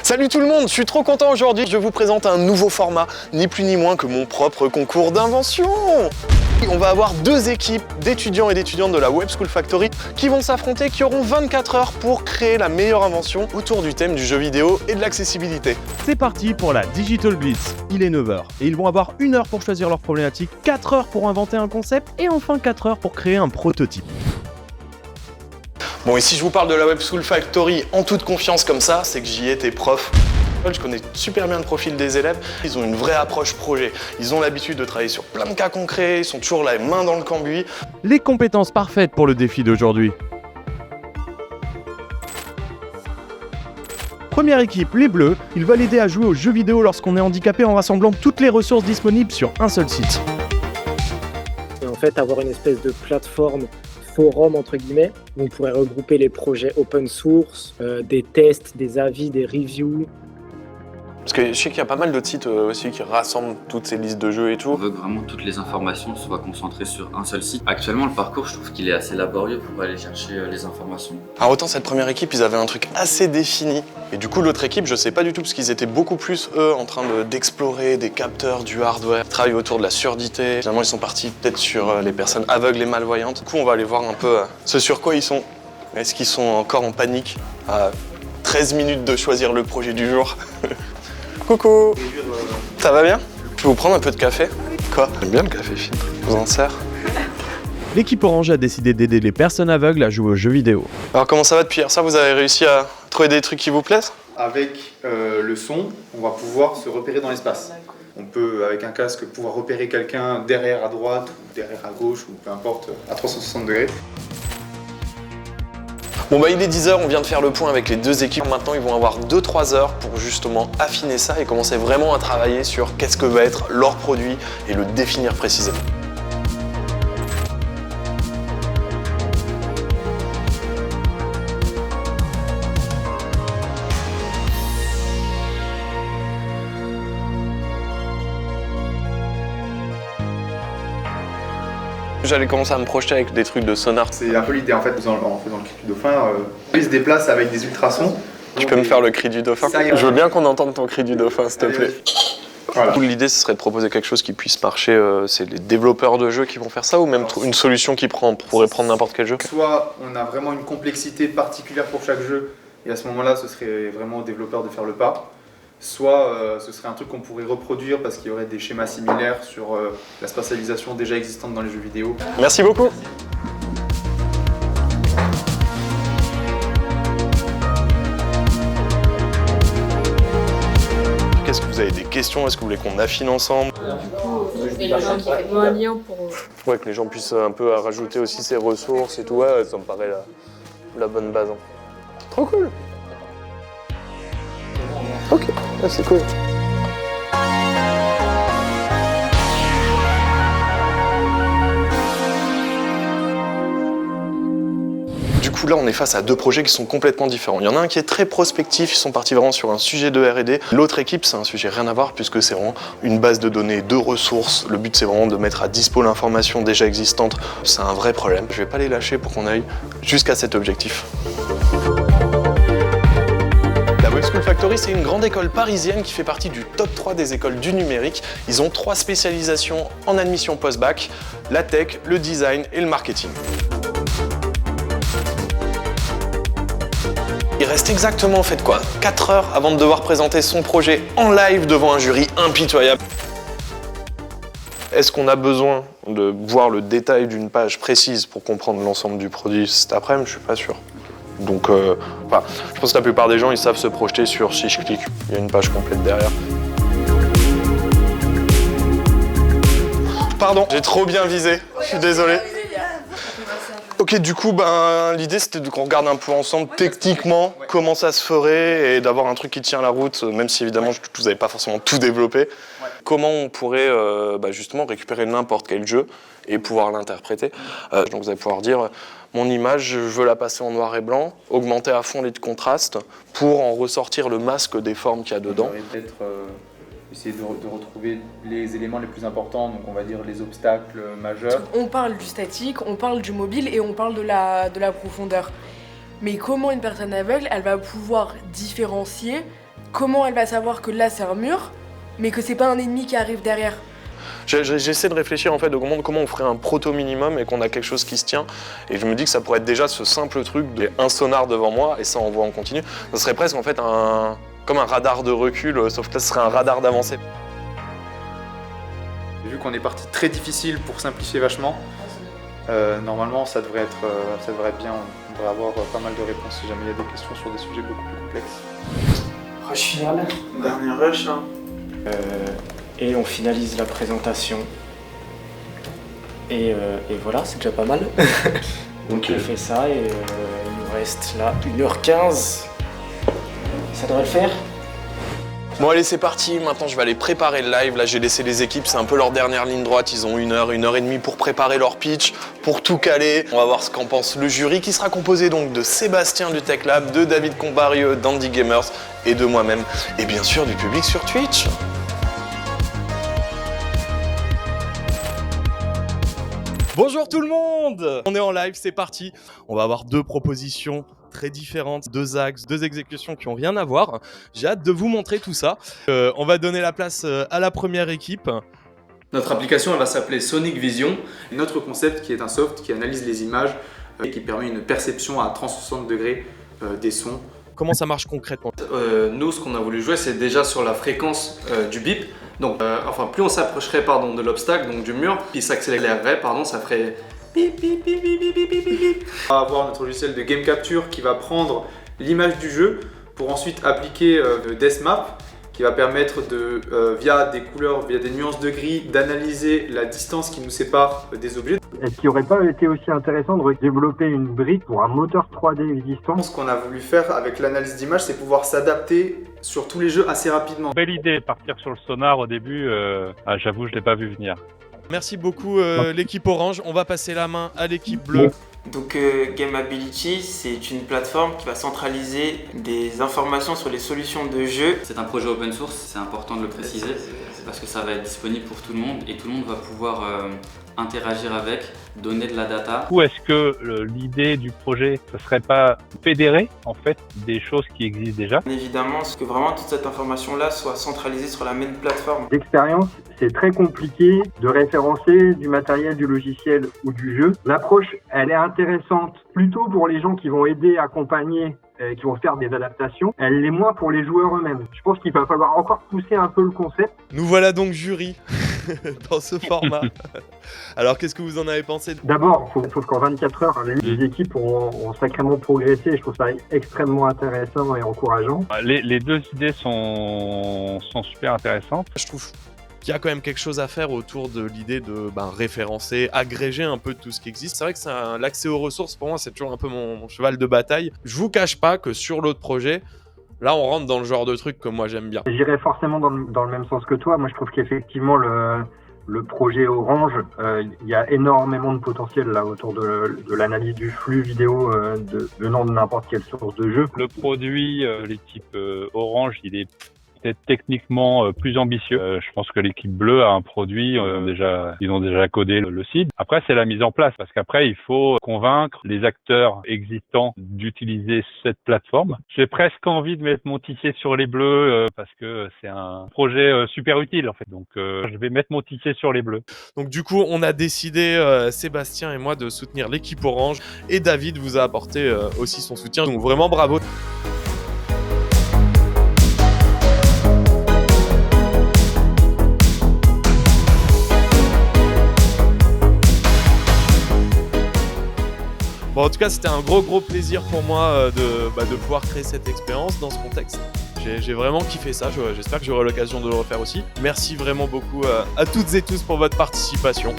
Salut tout le monde, je suis trop content aujourd'hui, je vous présente un nouveau format, ni plus ni moins que mon propre concours d'invention. On va avoir deux équipes d'étudiants et d'étudiantes de la Web School Factory qui vont s'affronter, qui auront 24 heures pour créer la meilleure invention autour du thème du jeu vidéo et de l'accessibilité. C'est parti pour la Digital Blitz. Il est 9h et ils vont avoir 1 heure pour choisir leur problématique, 4 heures pour inventer un concept et enfin 4 heures pour créer un prototype. Bon, et si je vous parle de la Web School Factory en toute confiance comme ça, c'est que j'y étais prof. Je connais super bien le profil des élèves, ils ont une vraie approche projet. Ils ont l'habitude de travailler sur plein de cas concrets, ils sont toujours là, les mains dans le cambouis. Les compétences parfaites pour le défi d'aujourd'hui. Première équipe, les Bleus. Ils veulent aider à jouer aux jeux vidéo lorsqu'on est handicapé en rassemblant toutes les ressources disponibles sur un seul site. Et en fait, avoir une espèce de plateforme forum entre guillemets, où on pourrait regrouper les projets open source, des tests, des avis, des reviews. Parce que je sais qu'il y a pas mal d'autres sites aussi qui rassemblent toutes ces listes de jeux et tout. On veut que vraiment toutes les informations soient concentrées sur un seul site. Actuellement, le parcours, je trouve qu'il est assez laborieux pour aller chercher les informations. Alors autant cette première équipe, ils avaient un truc assez défini. Et du coup, l'autre équipe, je sais pas du tout, parce qu'ils étaient beaucoup plus, eux, en train d'explorer des capteurs, du hardware, ils travaillent autour de la surdité. Finalement, ils sont partis peut-être sur les personnes aveugles et malvoyantes. Du coup, on va aller voir un peu ce sur quoi ils sont. Est-ce qu'ils sont encore en panique à 13 minutes de choisir le projet du jour? Coucou. Ça va bien? Je peux vous prendre un peu de café? Quoi? J'aime bien le café filtre. Je vous en sers? L'équipe orange a décidé d'aider les personnes aveugles à jouer aux jeux vidéo. Alors comment ça va depuis hier soir? Vous avez réussi à trouver des trucs qui vous plaisent? Avec le son, on va pouvoir se repérer dans l'espace. On peut, avec un casque, pouvoir repérer quelqu'un derrière à droite ou derrière à gauche ou peu importe, à 360 degrés. Bon bah il est 10h, on vient de faire le point avec les deux équipes. Maintenant ils vont avoir 2-3 heures pour justement affiner ça et commencer vraiment à travailler sur qu'est-ce que va être leur produit et le définir précisément. J'allais commencer à me projeter avec des trucs de sonar. C'est un peu l'idée en fait, en faisant le cri du dauphin, il se déplace avec des ultrasons. Tu peux me faire le cri du dauphin? Je veux bien qu'on entende ton cri du dauphin, s'il te plaît. Voilà. L'idée, ce serait de proposer quelque chose qui puisse marcher. C'est les développeurs de jeux qui vont faire ça ou même une solution qui pourrait prendre n'importe quel jeu? Soit on a vraiment une complexité particulière pour chaque jeu et à ce moment-là, ce serait vraiment aux développeurs de faire le pas. Soit ce serait un truc qu'on pourrait reproduire parce qu'il y aurait des schémas similaires sur la spatialisation déjà existante dans les jeux vidéo. Merci beaucoup. Est-ce que vous avez des questions? Est-ce que vous voulez qu'on affine ensemble? Du coup, les gens qui font un lien pour... Ouais, que les gens puissent un peu rajouter aussi ses ressources et tout, ouais, ça me paraît la bonne base. Hein. Trop cool. Ok, c'est cool. Du coup, là, on est face à deux projets qui sont complètement différents. Il y en a un qui est très prospectif, ils sont partis vraiment sur un sujet de R&D. L'autre équipe, c'est un sujet rien à voir puisque c'est vraiment une base de données, de ressources. Le but, c'est vraiment de mettre à dispo l'information déjà existante. C'est un vrai problème. Je vais pas les lâcher pour qu'on aille jusqu'à cet objectif. La Web School Factory, c'est une grande école parisienne qui fait partie du top 3 des écoles du numérique. Ils ont 3 spécialisations en admission post-bac, la tech, le design et le marketing. Il reste exactement, en fait quoi, 4 heures avant de devoir présenter son projet en live devant un jury impitoyable. Est-ce qu'on a besoin de voir le détail d'une page précise pour comprendre l'ensemble du produit cet après-midi? Je suis pas sûr. Donc, je pense que la plupart des gens, ils savent se projeter sur si je clique, il y a une page complète derrière. Pardon, j'ai trop bien visé, je suis désolé. Ok, du coup, l'idée c'était qu'on regarde un peu ensemble techniquement comment ça se ferait et d'avoir un truc qui tient la route, même si évidemment vous n'avez pas forcément tout développé. Comment on pourrait justement récupérer n'importe quel jeu et pouvoir l'interpréter. Donc vous allez pouvoir dire, mon image, je veux la passer en noir et blanc, augmenter à fond les contrastes pour en ressortir le masque des formes qu'il y a dedans. Peut-être essayer de retrouver les éléments les plus importants, donc on va dire les obstacles majeurs. On parle du statique, on parle du mobile et on parle de la profondeur. Mais comment une personne aveugle, elle va pouvoir différencier comment elle va savoir que là c'est un mur, mais que c'est pas un ennemi qui arrive derrière? J'essaie de réfléchir en fait de comment on ferait un proto minimum et qu'on a quelque chose qui se tient. Et je me dis que ça pourrait être déjà ce simple truc de un sonar devant moi et ça on voit en continu. Ça serait presque en fait comme un radar de recul, sauf que là ce serait un radar d'avancée. Vu qu'on est parti très difficile pour simplifier vachement, normalement ça devrait être bien. On devrait avoir pas mal de réponses si jamais il y a des questions sur des sujets beaucoup plus complexes. Rush final. Dernier rush, hein. Et on finalise la présentation. Et voilà, c'est déjà pas mal. Donc on fait ça et il nous reste là 1h15. Ça devrait le faire. Bon allez c'est parti, maintenant je vais aller préparer le live. Là j'ai laissé les équipes, c'est un peu leur dernière ligne droite. Ils ont 1 heure et demie pour préparer leur pitch, pour tout caler. On va voir ce qu'en pense le jury qui sera composé donc de Sébastien du Tech Lab, de David Combarieux, d'Andy Gamers et de moi-même. Et bien sûr du public sur Twitch. Bonjour tout le monde! On est en live, c'est parti. On va avoir 2 propositions très différentes, 2 axes, 2 exécutions qui n'ont rien à voir. J'ai hâte de vous montrer tout ça. On va donner la place à la première équipe. Notre application elle va s'appeler Sonic Vision. Notre concept qui est un soft qui analyse les images et qui permet une perception à 360 degrés des sons. Comment ça marche concrètement? Nous, ce qu'on a voulu jouer, c'est déjà sur la fréquence du bip. Donc, plus on s'approcherait de l'obstacle, donc du mur, puis s'accélérerait, ça ferait bip bip bip bip bip bip bip bip. On va avoir notre logiciel de game capture qui va prendre l'image du jeu pour ensuite appliquer le Death Map qui va permettre via des couleurs, via des nuances de gris, d'analyser la distance qui nous sépare des objets. Est-ce qu'il n'aurait pas été aussi intéressant de développer une brique pour un moteur 3D existant? Ce qu'on a voulu faire avec l'analyse d'image, c'est pouvoir s'adapter sur tous les jeux assez rapidement. Belle idée, partir sur le sonar au début, j'avoue je ne l'ai pas vu venir. Merci beaucoup l'équipe orange, on va passer la main à l'équipe bleue. Donc Gameability, c'est une plateforme qui va centraliser des informations sur les solutions de jeu. C'est un projet open source, c'est important de le préciser, parce que ça va être disponible pour tout le monde et tout le monde va pouvoir interagir avec, donner de la data. Ou est-ce que l'idée du projet, ce serait pas fédérer en fait des choses qui existent déjà? Évidemment, que vraiment toute cette information-là soit centralisée sur la même plateforme. D'expérience, c'est très compliqué de référencer du matériel, du logiciel ou du jeu. L'approche, elle est intéressante plutôt pour les gens qui vont aider, accompagner, qui vont faire des adaptations. Elle l'est moins pour les joueurs eux-mêmes. Je pense qu'il va falloir encore pousser un peu le concept. Nous voilà donc jury dans ce format. Alors qu'est-ce que vous en avez pensé? D'abord, il faut qu'en 24 heures, les équipes ont sacrément progressé. Je trouve ça extrêmement intéressant et encourageant. Les 2 idées sont super intéressantes. Je trouve qu'il y a quand même quelque chose à faire autour de l'idée de référencer, agréger un peu de tout ce qui existe. C'est vrai que l'accès aux ressources, pour moi, c'est toujours un peu mon cheval de bataille. Je vous cache pas que sur l'autre projet, là, on rentre dans le genre de truc que moi j'aime bien. J'irais forcément dans le même sens que toi. Moi, je trouve qu'effectivement, le projet Orange, il y a énormément de potentiel là autour de l'analyse du flux vidéo venant de n'importe quelle source de jeu. Le produit, l'équipe Orange, il est peut-être techniquement plus ambitieux. Je pense que l'équipe bleue a un produit, ils ont déjà codé le site. Après, c'est la mise en place, parce qu'après, il faut convaincre les acteurs existants d'utiliser cette plateforme. J'ai presque envie de mettre mon ticket sur les bleus, parce que c'est un projet super utile, en fait. Donc, je vais mettre mon ticket sur les bleus. Donc, du coup, on a décidé, Sébastien et moi, de soutenir l'équipe Orange, et David vous a apporté aussi son soutien. Donc, vraiment bravo. Bon, en tout cas, c'était un gros plaisir pour moi de pouvoir créer cette expérience dans ce contexte. J'ai vraiment kiffé ça, j'espère que j'aurai l'occasion de le refaire aussi. Merci vraiment beaucoup à toutes et tous pour votre participation.